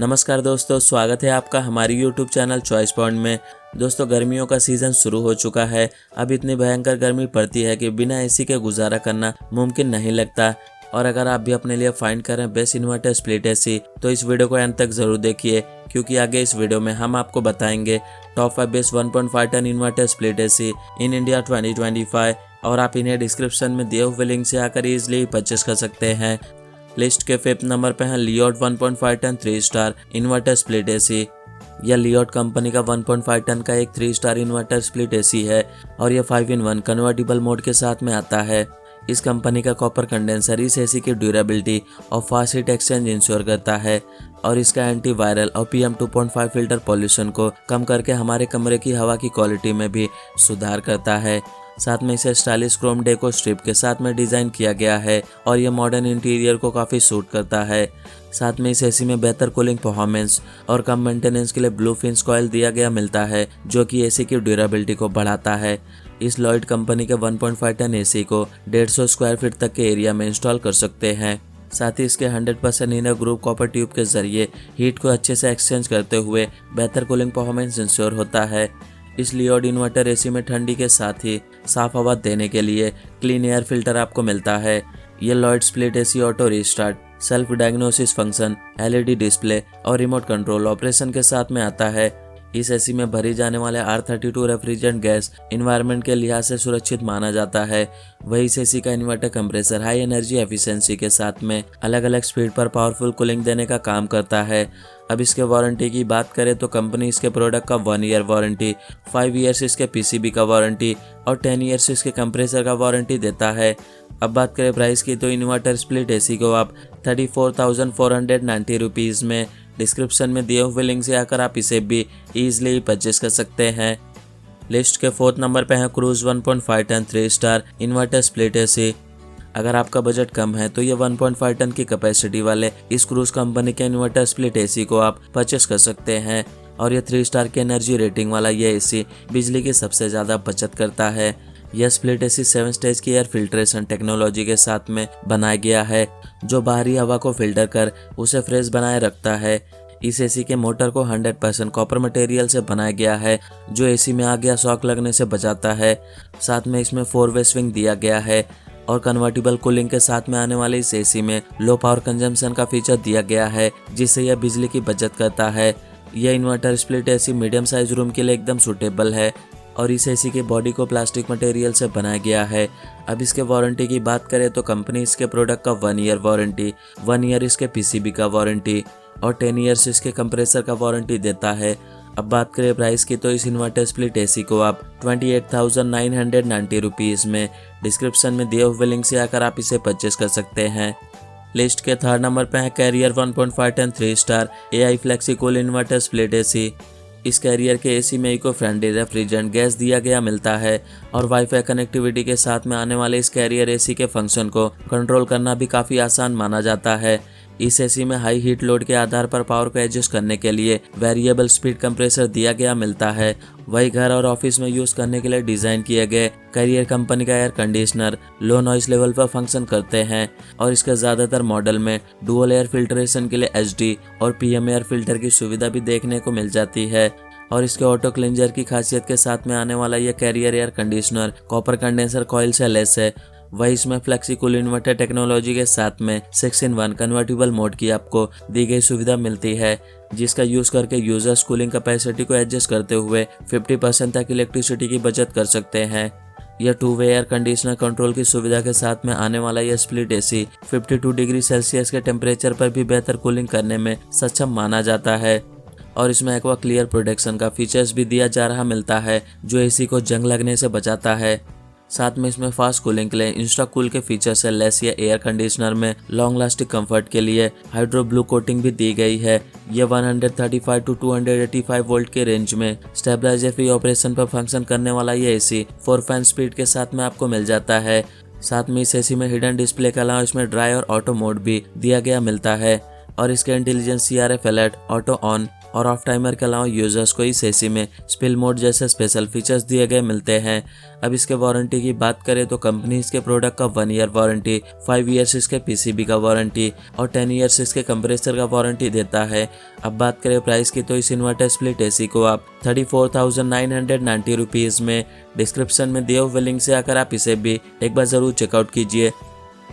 नमस्कार दोस्तों, स्वागत है आपका हमारी यूट्यूब चैनल चॉइस पॉइंट में। दोस्तों, गर्मियों का सीज़न शुरू हो चुका है। अब इतनी भयंकर गर्मी पड़ती है कि बिना एसी के गुजारा करना मुमकिन नहीं लगता। और अगर आप भी अपने लिए फाइंड करें बेस्ट इन्वर्टर स्प्लिट एसी, तो इस वीडियो को एंड तक ज़रूर देखिए, क्योंकि आगे इस वीडियो में हम आपको बताएंगे top 5 best 1.5 ton inverter split AC in India 2025, और आप इन्हें डिस्क्रिप्शन में दिए हुए लिंक से आकर ईजिली परचेस कर सकते हैं। लिस्ट के 5th नंबर पे है Lloyd 1.5 ton 3 star inverter split AC. यह लियोट कंपनी का 1.5 टन का एक 3 स्टार इन्वर्टर स्प्लिट एसी है और यह 5-in-1 कन्वर्टिबल मोड के साथ में आता है। इस कंपनी का कॉपर कंडेंसर इस एसी की ड्यूरेबिलिटी और फास्ट हीट एक्सचेंज इंश्योर करता है, और इसका एंटी वायरल और PM 2.5 फिल्टर पॉल्यूशन को कम करके हमारे कमरे की हवा की क्वालिटी में भी सुधार करता है। साथ में इसे स्टाइलिश क्रोम डेको स्ट्रिप के साथ में डिज़ाइन किया गया है और यह मॉडर्न इंटीरियर को काफ़ी सूट करता है। साथ में इस एसी में बेहतर कूलिंग परफॉर्मेंस और कम मेंटेनेंस के लिए ब्लू फिन्स कॉइल दिया गया मिलता है, जो कि एसी की ड्यूरेबिलिटी को बढ़ाता है। इस लॉयड कंपनी के 1.5 टन एसी को 150 स्क्वायर फीट तक के एरिया में इंस्टॉल कर सकते हैं। साथ ही इसके 100% इनर ग्रुव कॉपर ट्यूब के जरिए हीट को अच्छे से एक्सचेंज करते हुए बेहतर कूलिंग परफॉर्मेंस इंश्योर होता है। इस लियोट इन्वर्टर एसी में ठंडी के साथ ही साफ हवा देने के लिए क्लीन एयर फिल्टर आपको मिलता है। ये Lloyd split AC auto restart, self diagnosis function, LED display और रिमोट कंट्रोल ऑपरेशन के साथ में आता है। इस एसी में भरी जाने वाले R32 रेफ्रिजरेंट गैस एनवायरनमेंट के लिहाज से सुरक्षित माना जाता है। वही इस एसी का inverter compressor high energy efficiency के साथ में अलग अलग स्पीड पर पावरफुल कूलिंग देने का काम करता है। अब इसके वारंटी की बात करें तो कंपनी इसके प्रोडक्ट का 1 ईयर वारंटी, 5 ईयर्स इसके PCB का वारंटी और 10 ईयर्स इसके कंप्रेसर का वारंटी देता है। अब बात करें प्राइस की, तो इन्वर्टर स्प्लिट एसी को आप 34,490 रुपीज़ में डिस्क्रिप्शन में दिए हुए लिंक से आकर आप इसे भी ईजिली परचेस कर सकते हैं। लिस्ट के 4th नंबर पे है Cruise 1.5 ton 3 star inverter split AC. अगर आपका बजट कम है तो ये 1.5 टन की कैपेसिटी वाले इस क्रूज कंपनी के इन्वर्टर स्प्लिट एसी को आप परचेस कर सकते हैं, और ये 3 स्टार की एनर्जी रेटिंग वाला ये एसी बिजली की सबसे ज़्यादा बचत करता है। यह स्प्लिट एसी 7 स्टेज की एयर फिल्ट्रेशन टेक्नोलॉजी के साथ में बनाया गया है, जो बाहरी हवा को फिल्टर कर उसे फ्रेश बनाए रखता है। इस एसी के मोटर को 100% कॉपर मटेरियल से बनाया गया है, जो एसी में आग या शॉक लगने से बचाता है। साथ में इसमें 4 वे स्विंग दिया गया है, और कन्वर्टिबल कूलिंग के साथ में आने वाले इस एसी में लो पावर कंजम्पशन का फीचर दिया गया है, जिससे यह बिजली की बचत करता है। यह inverter split AC medium size room के लिए एकदम सूटेबल है, और इस एसी की बॉडी को प्लास्टिक मटेरियल से बनाया गया है। अब इसके वारंटी की बात करें तो कंपनी इसके प्रोडक्ट का 1 ईयर वारंटी, 1 ईयर इसके PCB का वारंटी और 10 ईयर्स इसके कंप्रेसर का वारंटी देता है। अब बात करें प्राइस की, तो इस इन्वर्टर स्प्लिट एसी को आप 28,990 रुपीज़ में डिस्क्रिप्शन में दिए हुए लिंक से आकर आप इसे परचेस कर सकते हैं। लिस्ट के 3rd नंबर पे है Carrier 1.5 ton 3 star AI Flexicool inverter split AC. इस कैरियर के एसी में इको फ्रेंडली रेफ्रिजरेंट गैस दिया गया मिलता है, और वाईफाई कनेक्टिविटी के साथ में आने वाले इस कैरियर एसी के फंक्शन को कंट्रोल करना भी काफ़ी आसान माना जाता है। इस एसी में हाई हीट लोड के आधार पर पावर को एडजस्ट करने के लिए वेरिएबल स्पीड कंप्रेसर दिया गया मिलता है। वही घर और ऑफिस में यूज़ करने के लिए डिज़ाइन किए गए कैरियर कंपनी का air conditioner low noise level पर फंक्शन करते हैं, और इसके ज़्यादातर मॉडल में डुअल एयर फिल्ट्रेशन के लिए HD और PM एयर फिल्टर की सुविधा भी देखने को मिल जाती है। और इसके ऑटो क्लिंजर की खासियत के साथ में आने वाला यह Carrier air conditioner copper condenser coil से लेस है। वही इसमें फ्लेक्सिकूल इन्वर्टर टेक्नोलॉजी के साथ में 6-in-1 कन्वर्टिबल मोड की आपको दी गई सुविधा मिलती है, जिसका यूज़ करके यूजर्स कूलिंग कैपेसिटी को एडजस्ट करते हुए 50% तक इलेक्ट्रिसिटी की बचत कर सकते हैं। यह 2 वे एयर कंडीशनर कंट्रोल की सुविधा के साथ में आने वाला यह स्प्लिट एसी 52 डिग्री सेल्सियस के टेम्परेचर पर भी बेहतर कूलिंग करने में सक्षम माना जाता है, और इसमें एक्वा क्लियर प्रोटेक्शन का फीचर्स भी दिया जा रहा मिलता है, जो एसी को जंग लगने से बचाता है। साथ में इसमें फास्ट कूलिंग के लिए इंस्टा कूल के फीचर से लेस या एयर कंडीशनर में लॉन्ग लास्टिंग कंफर्ट के लिए हाइड्रो ब्लू कोटिंग भी दी गई है। यह 135 to 285 वोल्ट के रेंज में स्टेबलाइजर फ्री ऑपरेशन पर फंक्शन करने वाला ये एसी 4 फैन स्पीड के साथ में आपको मिल जाता है। साथ में इस एसी में हिडन डिस्प्ले के अलावा इसमें ड्राई और ऑटो मोड भी दिया गया मिलता है, और इसके intelligence CRF alert, auto on और ऑफ टाइमर के अलावा यूजर्स को इस एसी में स्पिल मोड जैसे स्पेशल फीचर्स दिए गए मिलते हैं। अब इसके वारंटी की बात करें तो कंपनी इसके प्रोडक्ट का 1 ईयर वारंटी, 5 ईयर्स इसके पीसीबी का वारंटी और 10 ईयर्स इसके कंप्रेसर का वारंटी देता है। अब बात करें प्राइस की तो इस इन्वर्टर स्प्लिट एसी को आप 34,990 रुपीज़ में डिस्क्रिप्शन में दिए हुए लिंक से आकर आप इसे भी एक बार ज़रूर चेकआउट कीजिए।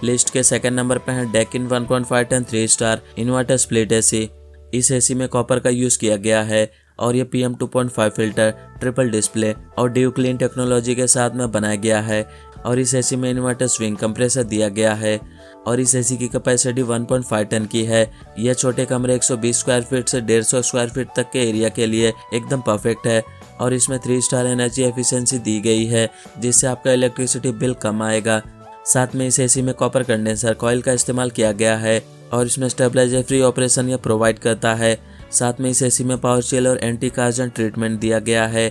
लिस्ट के सेकंड नंबर पर है Daikin 1.5 ton 3 star inverter split AC. इस एसी में कॉपर का यूज़ किया गया है और ये PM 2.5 फिल्टर, ट्रिपल डिस्प्ले और ड्यू क्लीन टेक्नोलॉजी के साथ में बनाया गया है और इस एसी में इन्वर्टर स्विंग कंप्रेसर दिया गया है और इस एसी की कैपेसिटी 1.5 टन की है। यह छोटे कमरे 120 स्क्वायर फीट से 150 स्क्वायर फीट तक के एरिया के लिए एकदम परफेक्ट है और इसमें 3 स्टार एनर्जी एफिशिएंसी दी गई है जिससे आपका इलेक्ट्रिसिटी बिल कम आएगा। साथ में इस एसी में कॉपर कंडेंसर कॉइल का इस्तेमाल किया गया है और इसमें स्टेबलाइजर फ्री ऑपरेशन यह प्रोवाइड करता है। साथ में इस एसी में पावर चिल और एंटी कार्जन ट्रीटमेंट दिया गया है।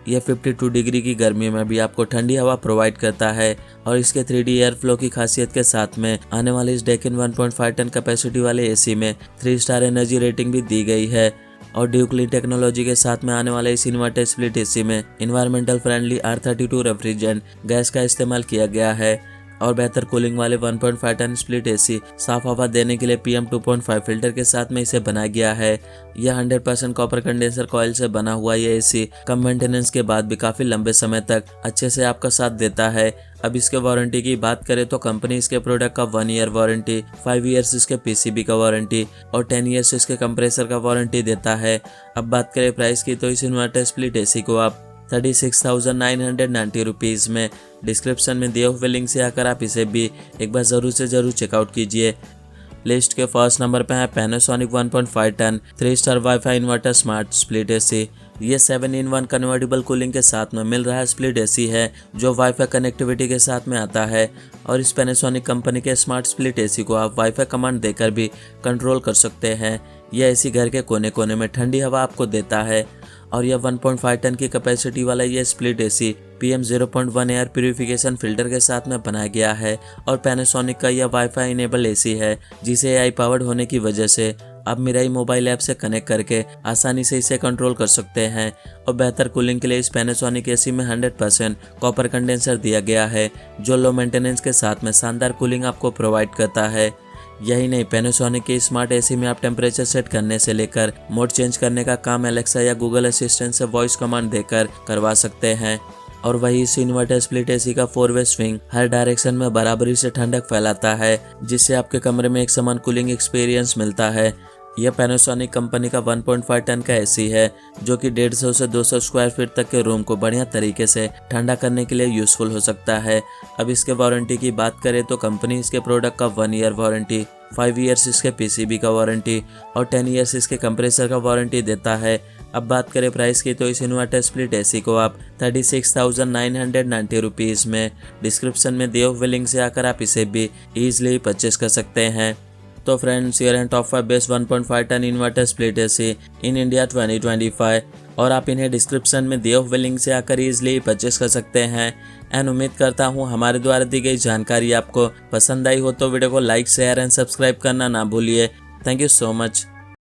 यह 52 डिग्री की गर्मी में भी आपको ठंडी हवा प्रोवाइड करता है और इसके 3D एयर फ्लो की खासियत के साथ में आने वाले इस डेकिन 1.5 टन कैपेसिटी वाले एसी में 3 स्टार एनर्जी रेटिंग भी दी गई है और ड्यू क्लीन टेक्नोलॉजी के साथ में आने वाले इस इन्वर्टर स्प्लिट एसी में environmental friendly R32 refrigerant gas का इस्तेमाल किया गया है और बेहतर कूलिंग वाले 1.5 टन स्प्लिट एसी साफ हवा देने के लिए PM 2.5 फिल्टर के साथ में इसे बनाया गया है। यह 100% कॉपर कंडेंसर कॉइल से बना हुआ यह एसी कम मेंटेनेंस के बाद भी काफ़ी लंबे समय तक अच्छे से आपका साथ देता है। अब इसके वारंटी की बात करें तो कंपनी इसके प्रोडक्ट का 1 ईयर वारंटी, 5 ईयर्स इसके पीसीबी का वारंटी और 10 ईयर्स इसके कंप्रेसर का वारंटी देता है। अब बात करें प्राइस की तो इस इन्वर्टर स्प्लिट एसी को आप 36,990 रुपीज़ में डिस्क्रिप्शन में दिए हुए लिंक से आकर आप इसे भी एक बार ज़रूर से ज़रूर चेकआउट कीजिए। लिस्ट के फर्स्ट नंबर पे है Panasonic 1.5 ton 3 star wifi inverter smart split AC. ये 7-in-1 कन्वर्टेबल कूलिंग के साथ में मिल रहा है स्प्लिट एसी है जो वाईफाई कनेक्टिविटी के साथ में आता है और इस पैनासोनिक कंपनी के स्मार्ट स्प्लिट एसी को आप वाईफाई कमांड देकर भी कंट्रोल कर सकते हैं। यह एसी घर के कोने कोने में ठंडी हवा आपको देता है और यह 1.5 टन की कैपेसिटी वाला यह split AC PM 0.1 air purification filter के साथ में बनाया गया है और पैनासोनिक का यह वाईफाई इनेबल एसी है जिसे AI पावर्ड होने की वजह से आप मिराई मोबाइल ऐप से कनेक्ट करके आसानी से इसे कंट्रोल कर सकते हैं और बेहतर कूलिंग के लिए इस पैनासोनिक एसी में 100% कॉपर कंडेंसर दिया गया है जो लो मेंटेनेंस के साथ में शानदार कूलिंग आपको प्रोवाइड करता है। यही नहीं, पैनासोनिक के स्मार्ट एसी में आप टेम्परेचर सेट करने से लेकर मोड चेंज करने का काम एलेक्सा या गूगल असिस्टेंट से वॉइस कमांड देकर करवा सकते हैं और वही इस इन्वर्टर स्प्लिट एसी का 4-वे स्विंग हर डायरेक्शन में बराबरी से ठंडक फैलाता है जिससे आपके कमरे में एक समान कूलिंग एक्सपीरियंस मिलता है। यह पैनासोनिक कंपनी का 1.5 टन का एसी है जो कि 150 से 200 स्क्वायर फीट तक के रूम को बढ़िया तरीके से ठंडा करने के लिए यूज़फुल हो सकता है। अब इसके वारंटी की बात करें तो कंपनी इसके प्रोडक्ट का 1 ईयर वारंटी, 5 ईयर्स इसके पीसीबी का वारंटी और 10 ईयर्स इसके कंप्रेसर का वारंटी देता है। अब बात करें प्राइस की तो इस इन्वर्टर स्प्लिट एसी को आप 36,990 रुपीज़ में डिस्क्रिप्शन में दिए हुए लिंक से आकर आप इसे भी ईजिली परचेस कर सकते हैं। तो फ्रेंड्स, ये top 5 best 1.5 ton inverter split AC in India 2025 और आप इन्हें डिस्क्रिप्शन में दिए हुए लिंक से आकर ईजिली परचेस कर सकते हैं। एंड उम्मीद करता हूँ हमारे द्वारा दी गई जानकारी आपको पसंद आई हो तो वीडियो को लाइक, शेयर एंड सब्सक्राइब करना ना भूलिए। Thank you so much.